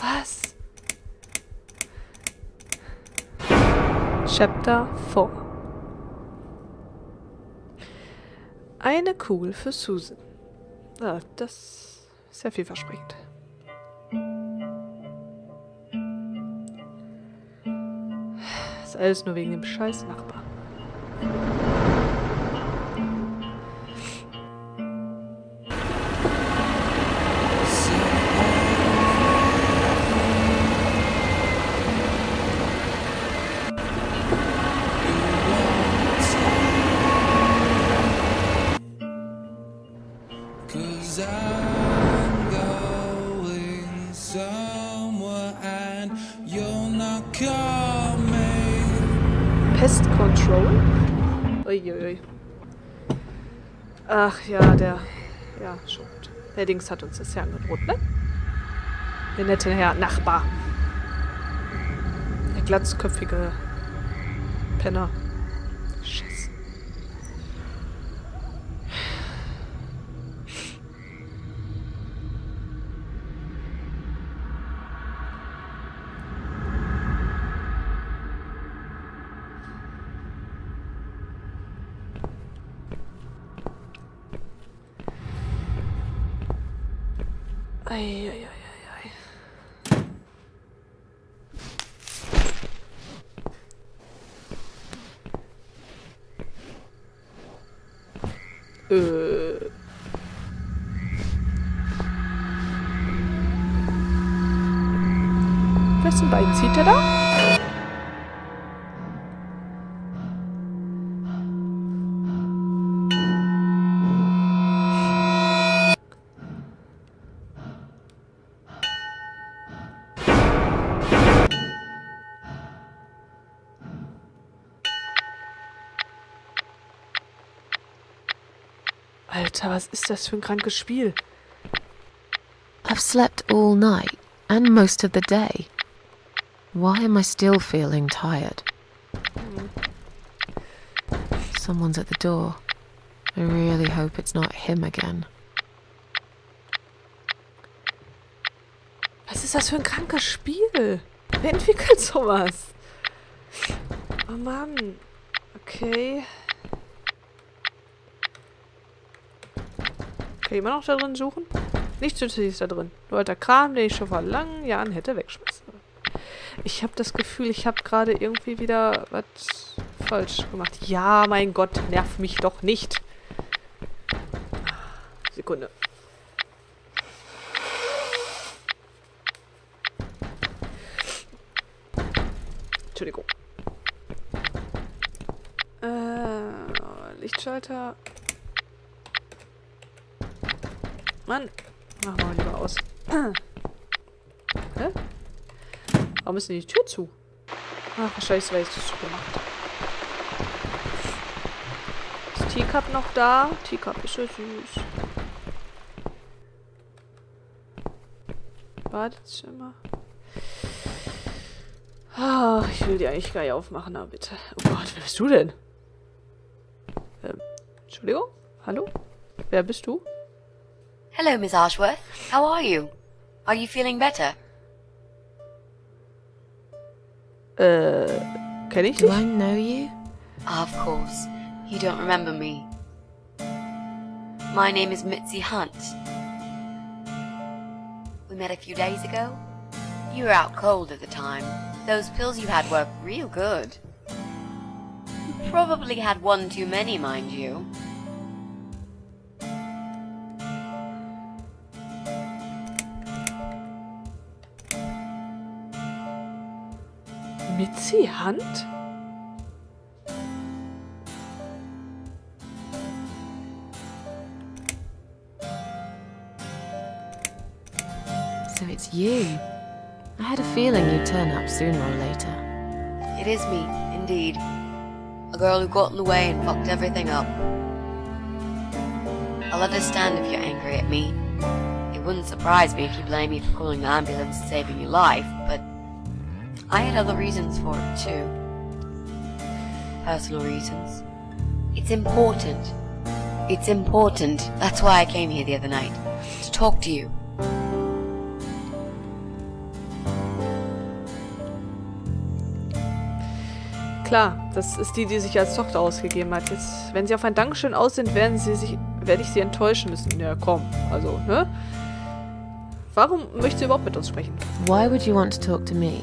Was? Chapter 4. Eine Kugel für Susan. Ah, das ist ja vielversprechend. Das ist alles nur wegen dem scheiß Nachbar. Pest Control? Uiuiui. Ach ja, ja, schon gut. Der Dings hat uns das ja angedroht, ne? Der nette Herr Nachbar. Der glatzköpfige Penner. Scheiße. Eieieiei. Wessen Bein zieht er da? Alter, was ist das für ein krankes Spiel? I've slept all night and most of the day. Why am I still feeling tired? Someone's at the door. I really hope it's not him again. Was ist das für ein krankes Spiel? Wer entwickelt sowas? Oh Mann. Okay. Kann ich immer noch da drin suchen? Nichts Nützliches da drin. Nur alter Kram, den ich schon vor langen Jahren hätte wegschmeißen. Ich habe das Gefühl, ich habe gerade irgendwie wieder was falsch gemacht. Ja, mein Gott, nerv mich doch nicht. Sekunde. Entschuldigung. Lichtschalter. Mann, machen wir mal lieber aus. Hä? Warum ist denn die Tür zu? Ach, wahrscheinlich, weil ich das zugemacht. Ist Teacup noch da? Teacup ist so süß. Badezimmer. Ach, ich will die eigentlich gar nicht aufmachen, aber bitte. Oh Gott, wer bist du denn? Entschuldigung? Hallo? Wer bist du? Hello, Miss Ashworth. How are you? Are you feeling better? Kenn ich Do dich? I know you? Of course. You don't remember me. My name is Mitzi Hunt. We met a few days ago. You were out cold at the time. Those pills you had were real good. You probably had one too many, mind you. Mitzi Hunt? So it's you. I had a feeling you'd turn up sooner or later. It is me, indeed. A girl who got in the way and fucked everything up. I'll understand if you're angry at me. It wouldn't surprise me if you blame me for calling the ambulance and saving your life, but I had other reasons for it too. Personal reasons. It's important. It's important. That's why I came here the other night. To talk to you. klar, das ist die sich als Tochter ausgegeben hat. Jetzt, wenn sie auf ein Dankeschön aus sind, werde ich sie enttäuschen müssen. Ja, komm. Also, ne? Warum möchte sie überhaupt mit uns sprechen? Why would you want to talk to me?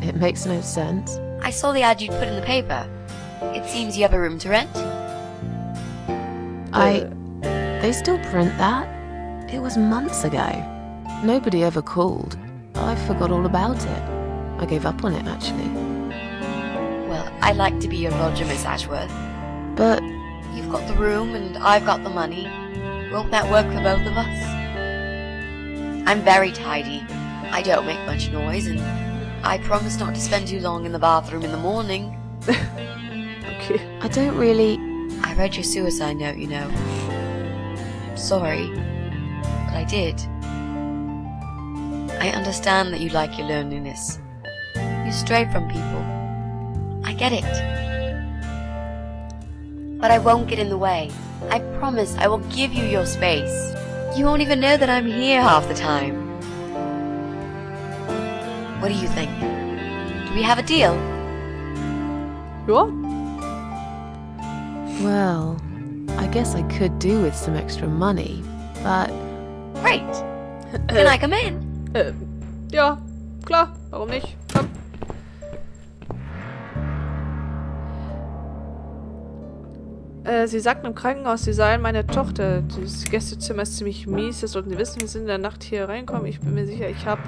It makes no sense. I saw the ad you'd put in the paper. It seems you have a room to rent. They still print that? It was months ago. Nobody ever called. I forgot all about it. I gave up on it, actually. Well, I'd like to be your lodger, Miss Ashworth. But You've got the room and I've got the money. Won't that work for both of us? I'm very tidy. I don't make much noise and I promise not to spend too long in the bathroom in the morning. Okay. I don't really... I read your suicide note, you know. I'm sorry, but I did. I understand that you like your loneliness. You stray from people. I get it. But I won't get in the way. I promise I will give you your space. You won't even know that I'm here half the time. What do you think? Do we have a deal? Ja. Well, I guess I could do with some extra money, but... Great. Can I come in? Ja, klar. Warum nicht? Komm. Sie sagten im Krankenhaus, Sie seien meine Tochter. Das Gästezimmer ist ziemlich mies. Das sollten Sie wissen, wir sind in der Nacht hier reinkommen. Ich bin mir sicher, ich habe...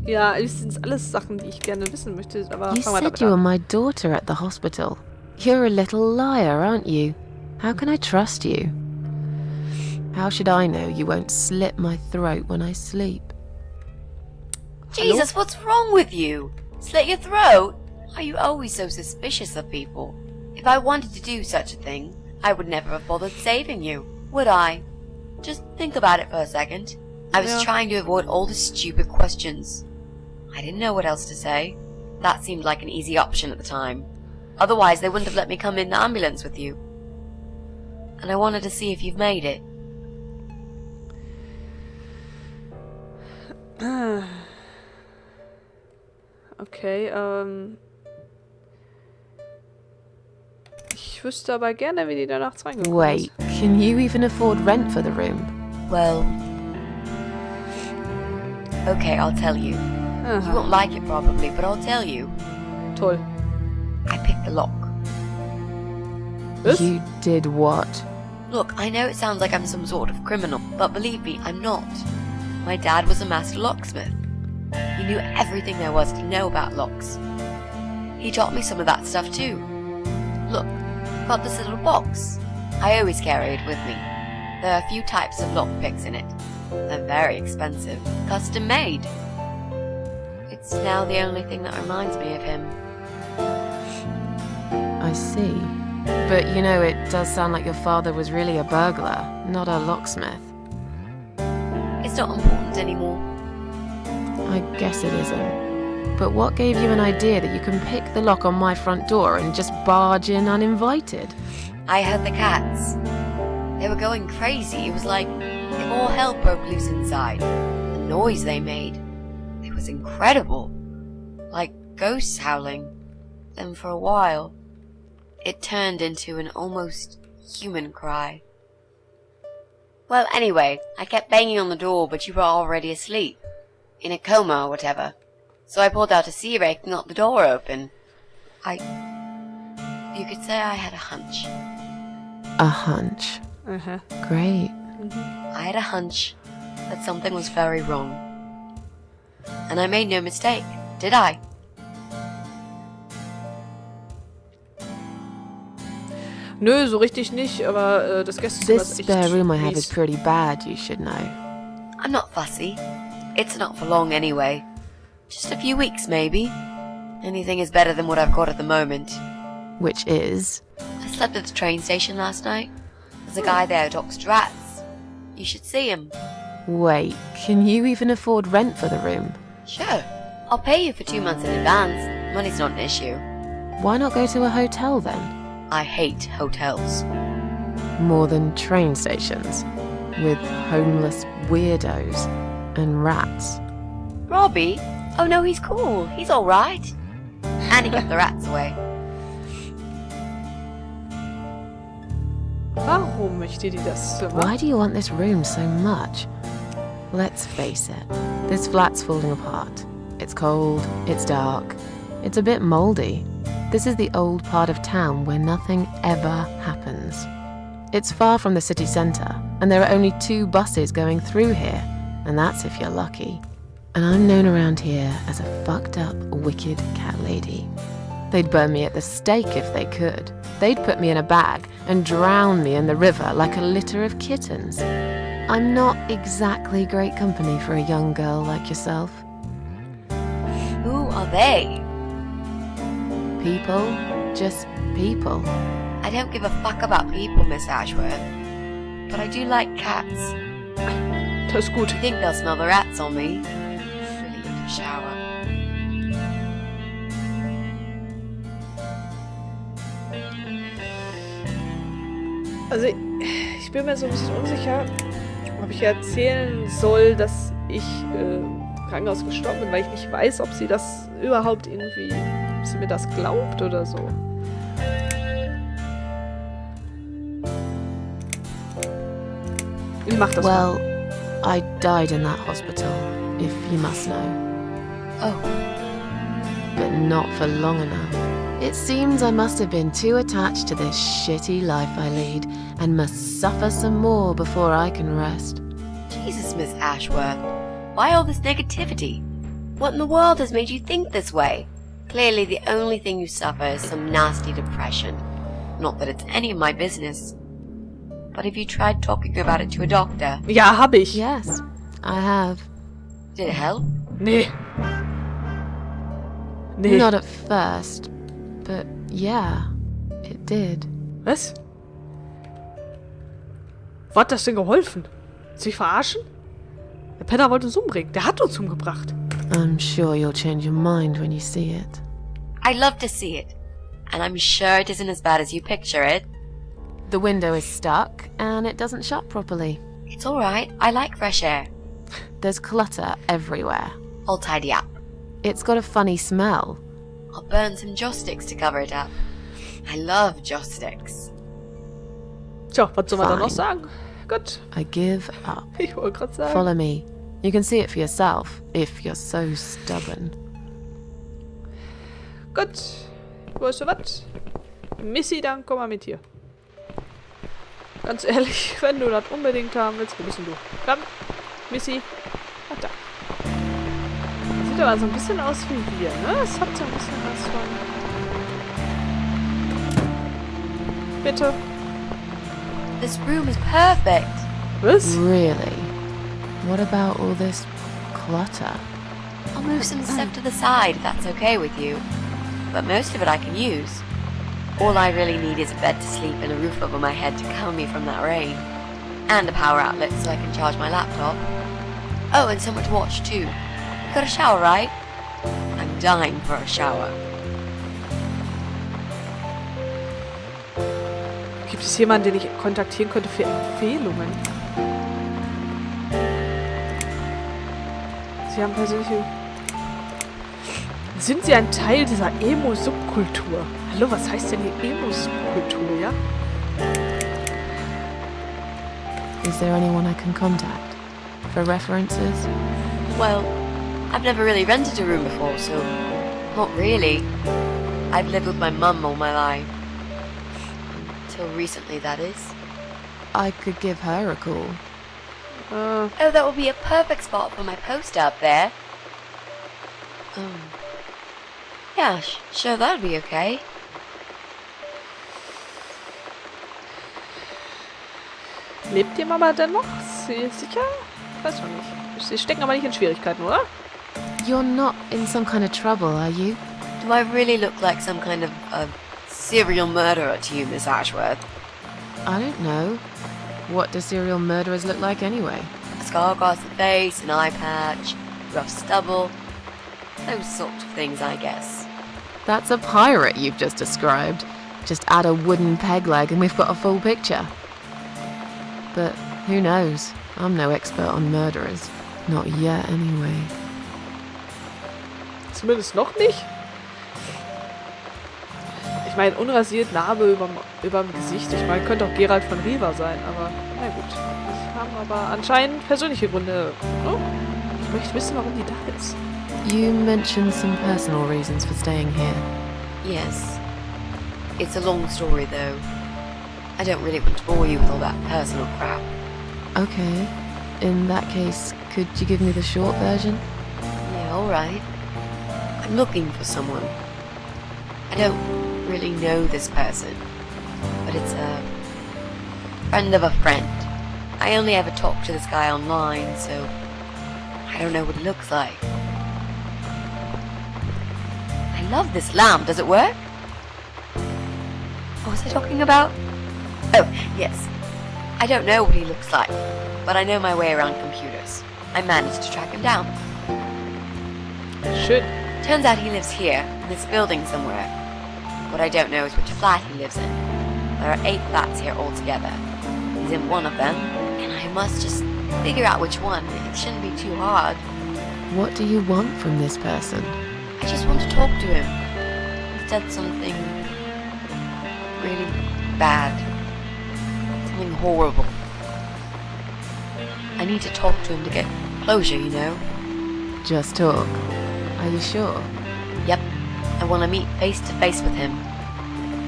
Ja, das sind alles Sachen, die ich gerne wissen möchte, aber You fangen wir said damit you were an. my daughter at the hospital. You're a little liar, aren't you? How can I trust you? How should I know you won't slit my throat when I sleep? Jesus, what's wrong with you? Slit your throat? Are you always so suspicious of people? If I wanted to do such a thing, I would never have bothered saving you, would I? Just think about it for a second. I was trying to avoid all the stupid questions. I didn't know what else to say. That seemed like an easy option at the time. Otherwise, they wouldn't have let me come in the ambulance with you. And I wanted to see if you've made it. Okay, ich wüsste aber gerne, wie die da nachts reingekommen Wait, ist. can you even afford rent for the room? Well... Okay, I'll tell you. You Aha, won't like it probably, but I'll tell you. toll. I picked the lock. Was? You did what? Look, I know it sounds like I'm some sort of criminal, but believe me, I'm not. My dad was a master locksmith. He knew everything there was to know about locks. He taught me some of that stuff too. Look, I've got this little box. I always carry it with me. There are a few types of lock picks in it. They're very expensive, custom made. It's now the only thing that reminds me of him. I see. But you know, it does sound like your father was really a burglar, not a locksmith. It's not important anymore. I guess it isn't. But what gave you an idea that you can pick the lock on my front door and just barge in uninvited? I heard the cats. They were going crazy. It was like if all hell broke loose inside. The noise they made. It was incredible. Like ghosts howling. Then for a while, it turned into an almost human cry. Well, anyway, I kept banging on the door, but you were already asleep. In a coma or whatever. So I pulled out a sea rake and got the door open. You could say I had a hunch. A hunch. Aha. Great. I had a hunch that something was very wrong. And I made no mistake, did I? Nö, so richtig nicht, aber das Gästezimmer This ist echt spare room I have is mies. pretty bad, you should know. I'm not fussy. It's not for long anyway. Just a few weeks, maybe. Anything is better than what I've got at the moment. Which is... I slept at the train station last night. There's a guy there who talks to rats. You should see him. Wait, can you even afford rent for the room? Sure. I'll pay you for 2 months in advance. Money's not an issue. Why not go to a hotel then? I hate hotels. More than train stations. With homeless weirdos and rats. Robbie? Oh no, he's cool. He's alright. And he kept the rats away. Warum möchte die das Zimmer? Why do you want this room so much? Let's face it, this flat's falling apart. It's cold, it's dark, it's a bit mouldy. This is the old part of town where nothing ever happens. It's far from the city centre, and there are only 2 buses going through here, and that's if you're lucky. And I'm known around here as a fucked up, wicked cat lady. They'd burn me at the stake if they could. They'd put me in a bag and drown me in the river like a litter of kittens. I'm not exactly great company for a young girl like yourself. Who are they? People, just people. I don't give a fuck about people, Miss Ashworth. But I do like cats. Das ist gut. I think they'll smell the rats on me. Really need a shower. Also, ich bin mir so ein bisschen unsicher, ob ich erzählen soll, dass ich im Krankenhaus gestorben bin, weil ich nicht weiß, ob sie das überhaupt irgendwie, ob sie mir das glaubt oder so. Ich mach das mal. Well, I died in that hospital, if you must know. Oh, But not for long enough. It seems I must have been too attached to this shitty life I lead and must suffer some more before I can rest. Jesus, Miss Ashworth. Why all this negativity? What in the world has made you think this way? Clearly the only thing you suffer is some nasty depression. Not that it's any of my business. But have you tried talking about it to a doctor? Ja, hab ich. Yes, I have. Did it help? Nee. Nee. Not at first, but yeah, it did. Was? Wo hat das denn geholfen? Sich verarschen? Der Penner wollte uns umbringen. Der hat uns umgebracht. I'm sure you'll change your mind when you see it. I'd love to see it. And I'm sure it isn't as bad as you picture it. The window is stuck and it doesn't shut properly. It's alright. I like fresh air. There's clutter everywhere. I'll tidy up. It's got a funny smell. I'll burn some joss sticks to cover it up. I love joss sticks. Tja, was soll man da noch Fine. sagen? Gut, I give up. ich wollte gerade sagen. Follow me. You can see it for yourself if you're so stubborn. Gut. Weißt du was? Missy, dann komm mal mit hier. Ganz ehrlich, wenn du das unbedingt haben willst, wo bist denn du? Komm, Missy. Ah, da. Sieht aber so ein bisschen aus wie wir, ne? Es hat so ein bisschen was von... Bitte. This room is perfect. Was? Really? What about all this clutter? I'll move some stuff to the side if that's okay with you. But most of it I can use. All I really need is a bed to sleep and a roof over my head to cover me from that rain. And a power outlet so I can charge my laptop. Oh, and somewhere to watch too. You got a shower, right? I'm dying for a shower. Gibt es jemanden, den ich kontaktieren könnte für Empfehlungen? Sie haben persönliche... Sind Sie ein Teil dieser Emo-Subkultur? Hallo, was heißt denn die Emo-Subkultur, ja? Is there anyone I can contact? For references? Well, I've never really rented a room before, so... Not really. I've lived with my mum all my life. Until recently, that is. I could give her a call. Oh, that would be a perfect spot for my poster up there. Yeah, sure, that'd be okay. Lebt die Mama denn noch? Sie ist sicher? Weiß schon nicht. Sie stecken aber nicht in Schwierigkeiten, oder? You're not in some kind of trouble, are you? Do I really look like some kind of serial murderer to you, Miss Ashworth? I don't know. What do serial murderers look like anyway? A scar across the face, an eye patch, rough stubble. Those sort of things, I guess. That's a pirate you've just described. Just add a wooden peg leg and we've got a full picture. But who knows? I'm no expert on murderers. Not yet, anyway. Zumindest noch nicht. Ich meine, unrasiert, Narbe überm Gesicht. Ich meine, könnte auch Geralt von Riva sein, aber na gut. Das haben aber anscheinend persönliche Gründe. Oh, ich möchte wissen, warum die da ist. You mentioned some personal reasons for staying here. Yes. It's a long story, though. I don't really want to bore you with all that personal crap. Okay. In that case, could you give me the short version? Yeah, alright. I'm looking for someone. I don't really know this person, but it's a friend of a friend. I only ever talk to this guy online, so I don't know what he looks like. I love this lamp. Does it work? What was I talking about? Oh, yes. I don't know what he looks like, but I know my way around computers. I managed to track him down. Schön. Turns out he lives here, in this building somewhere. What I don't know is which flat he lives in. There are 8 flats here altogether. He's in one of them, and I must just figure out which one. It shouldn't be too hard. What do you want from this person? I just want to talk to him. He said something really bad. Something horrible. I need to talk to him to get closure, you know? Just talk. Are you sure? Yep. I want to meet face to face with him.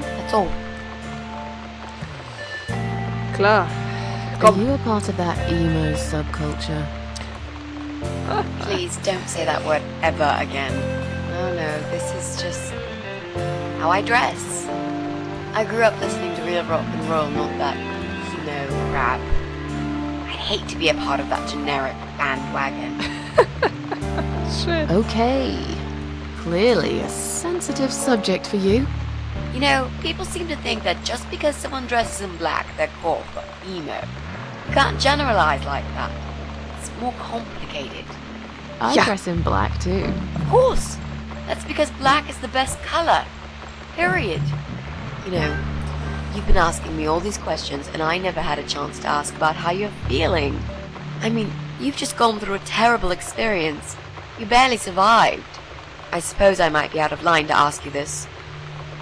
That's all. Klar. Are Komm. you a part of that emo subculture? Please don't say that word ever again. No, this is just how I dress. I grew up listening to real rock and roll, not that, crap. I'd hate to be a part of that generic bandwagon. Schön. Okay. Clearly a sensitive subject for you. You know, people seem to think that just because someone dresses in black, they're called emo. You can't generalize like that. It's more complicated. I Yeah. dress in black too. Of course. That's because black is the best color. Period. You know, you've been asking me all these questions and I never had a chance to ask about how you're feeling. I mean, you've just gone through a terrible experience. You barely survived. I suppose I might be out of line to ask you this,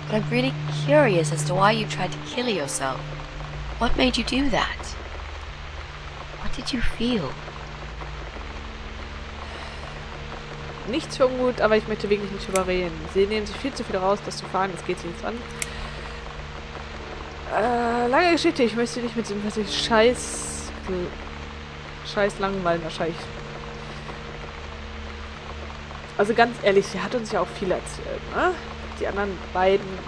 but I'm really curious as to why you tried to kill yourself. What made you do that? What did you feel? Nichts für ungut, aber ich möchte wirklich nicht überreden. Sie nehmen sich viel zu viel raus, das zu fahren, das geht sie nichts an. Lange Geschichte, ich möchte nicht mit dem Scheiß langweilen wahrscheinlich. Also ganz ehrlich, sie hat uns ja auch viel erzählt, ne? Die anderen beiden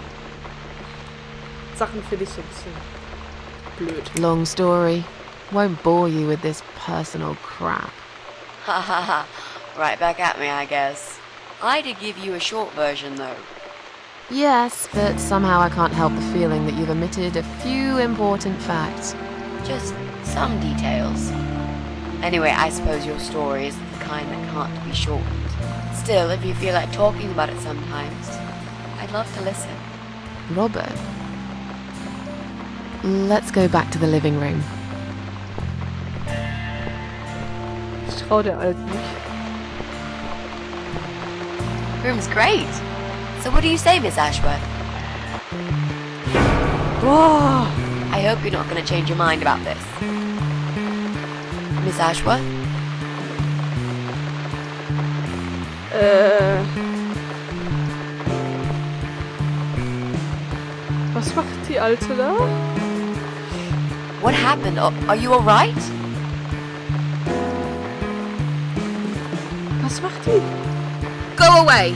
Sachen finde ich so ein bisschen blöd. Long story. Won't bore you with this personal crap. Ha ha ha. Right back at me, I guess. I did give you a short version, though. Yes, but somehow I can't help the feeling that you've omitted a few important facts. Just some details. Anyway, I suppose your story is the kind that can't be shortened. Still, if you feel like talking about it sometimes, I'd love to listen. Robert. Let's go back to the living room. Ich trau der Alten nicht. Room's great. So what do you say, Miss Ashworth? Boah! I hope you're not going to change your mind about this. Miss Ashworth? Was macht die Alte da? What happened? Are you alright? Was macht die? Go away!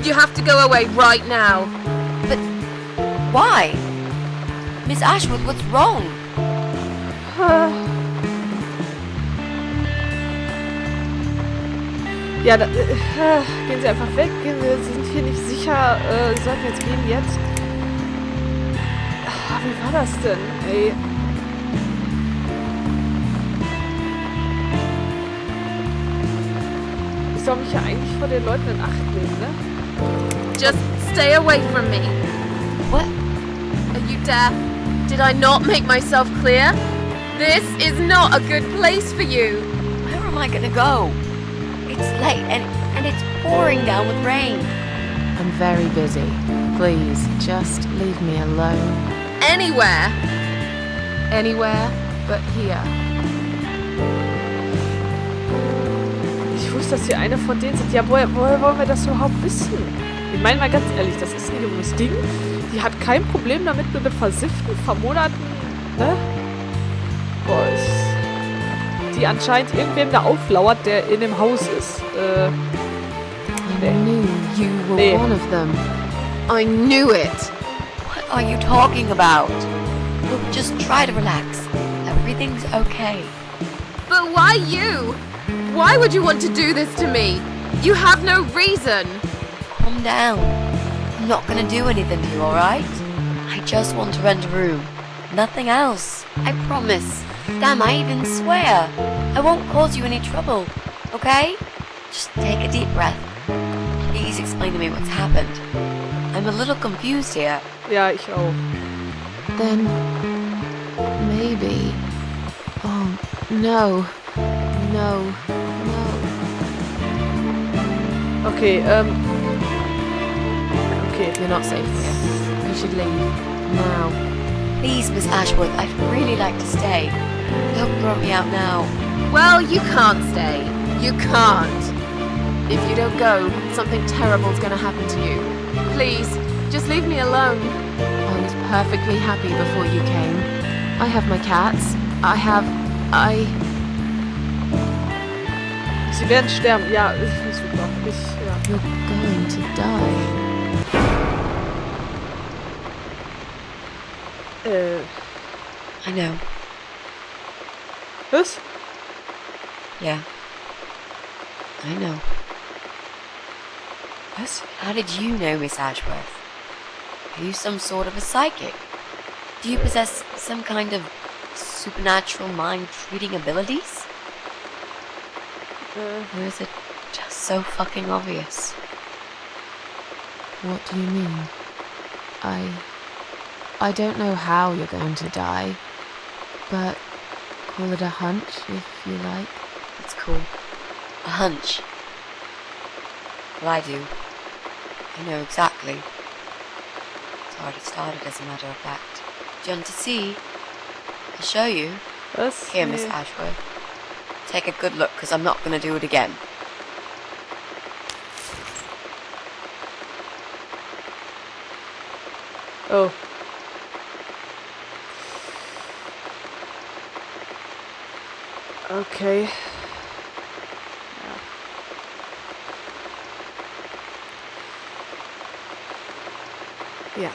You have to go away right now. But why? Miss Ashworth, what's wrong? Ja, gehen Sie einfach weg. Sie sind hier nicht sicher. Sie sollten jetzt gehen, jetzt. Wie war das denn? Ey. Ich soll mich ja eigentlich vor den Leuten in Acht nehmen, ne? Just stay away from me. What? Are you deaf? Did I not make myself clear? This is not a good place for you. Where am I gonna go? It's late and And it's pouring down with rain. I'm very busy. Please, just leave me alone. Anywhere. Anywhere but here. Ich wusste, dass hier eine von denen sind. Ja, woher wollen wir das überhaupt wissen? Ich meine mal ganz ehrlich, das ist ein junges Ding. Die hat kein Problem damit, mit versifften, vermoderten, ne? Boah, die anscheinend irgendwem da auflauert, der in dem Haus ist. I knew you were one of them. I knew it. What are you talking about? Look, just try to relax. Everything's okay. But why you? Why would you want to do this to me? You have no reason. Calm down. I'm not gonna do anything to you, alright? I just want to rent a room. Nothing else. I promise. Damn, I even swear. I won't cause you any trouble, okay? Just take a deep breath. Please explain to me what's happened. I'm a little confused here. Ja, ich auch. Then maybe. Oh, no. No. No. Okay, okay. You're not safe here. You should leave. Now. Please, Miss Ashworth, I'd really like to stay. Don't throw me out now. Well, you can't stay. You can't. If you don't go, something terrible's gonna happen to you. Please, just leave me alone. I was perfectly happy before you came. I have my cats. Sie werden sterben. Ja, super. Ja. You're going to die. I know. Was? Yeah. I know. Was? How did you know, Miss Ashworth? Are you some sort of a psychic? Do you possess some kind of supernatural mind-reading abilities? Or is it just so fucking obvious? What do you mean? I don't know how you're going to die, but call it a hunch if you like. It's cool. A hunch. Well, I do. I know exactly. It's already started, as a matter of fact. Do you want to see? I'll show you. Was? Here, Miss Nee. Ashworth. Take a good look, because I'm not going to do it again. Oh. Okay. Ja. Ja.